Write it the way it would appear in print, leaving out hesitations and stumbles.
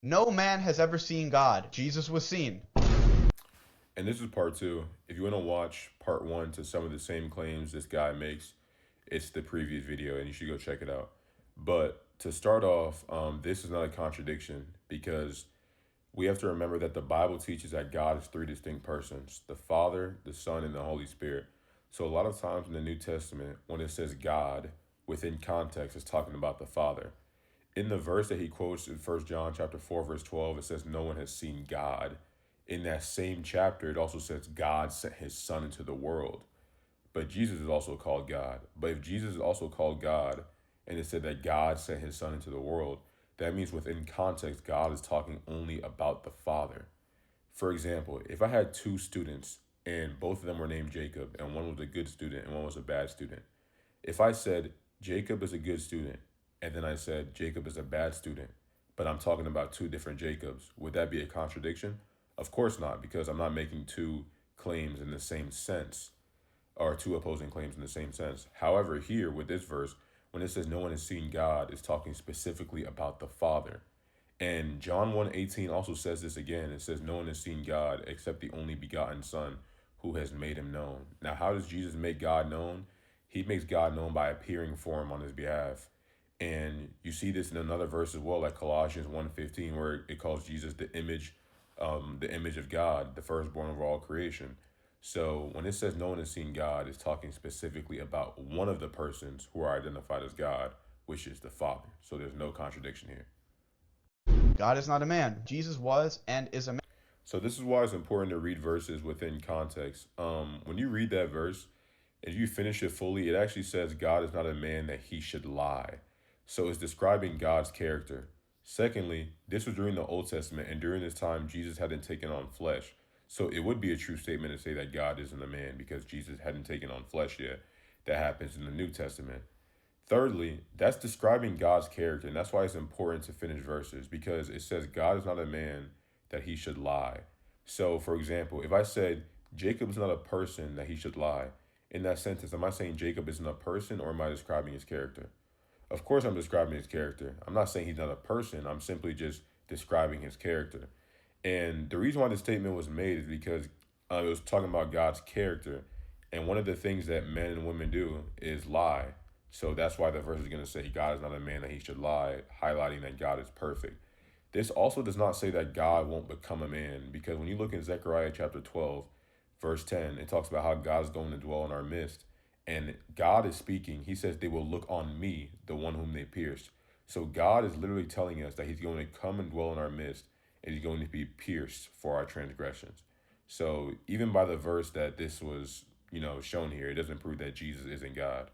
No man has ever seen God. Jesus was seen. And this is part two. If you want to watch part one to some of the same claims this guy makes, it's the previous video and you should go check it out. But to start off, this is not a contradiction because we have to remember that the Bible teaches that God is three distinct persons: the Father, the Son, and the Holy Spirit. So, a lot of times in the New Testament, when it says God, within context, it's talking about the Father. In the verse that he quotes in 1 John chapter 4, verse 12, it says, "No one has seen God." In that same chapter, it also says, "God sent his Son into the world." But Jesus is also called God. But if Jesus is also called God, and it said that God sent his Son into the world, that means within context, God is talking only about the Father. For example, if I had two students and both of them were named Jacob, and one was a good student and one was a bad student, if I said Jacob is a good student, and then I said Jacob is a bad student, but I'm talking about two different Jacobs, would that be a contradiction? Of course not, because I'm not making two claims in the same sense, or two opposing claims in the same sense. However, here with this verse, when it says no one has seen God, it's talking specifically about the Father. And John 1:18 also says this again. It says, "No one has seen God except the only begotten Son who has made him known." Now, how does Jesus make God known? He makes God known by appearing for him on his behalf. And you see this in another verse as well, like Colossians 1:15, where it calls Jesus the image of God, the firstborn of all creation. So when it says no one has seen God, it's talking specifically about one of the persons who are identified as God, which is the Father. So there's no contradiction here. God is not a man. Jesus was and is a man. So this is why it's important to read verses within context. When you read that verse, if you finish it fully, it actually says God is not a man that he should lie. So it's describing God's character. Secondly, this was during the Old Testament, and during this time, Jesus hadn't taken on flesh. So it would be a true statement to say that God isn't a man because Jesus hadn't taken on flesh yet. That happens in the New Testament. Thirdly, that's describing God's character, and that's why it's important to finish verses because it says God is not a man that he should lie. So, for example, if I said Jacob is not a person that he should lie, in that sentence, am I saying Jacob isn't a person or am I describing his character? Of course, I'm describing his character. I'm not saying he's not a person, I'm simply just describing his character. And the reason why this statement was made is because it was talking about God's character. And one of the things that men and women do is lie. So that's why the verse is going to say God is not a man that he should lie, highlighting that God is perfect. This also does not say that God won't become a man, because when you look in Zechariah chapter 12, verse 10, it talks about how God is going to dwell in our midst. And God is speaking. He says, "They will look on me, the one whom they pierced." So God is literally telling us that he's going to come and dwell in our midst, and he's going to be pierced for our transgressions. So even by the verse that this was, shown here, it doesn't prove that Jesus isn't God.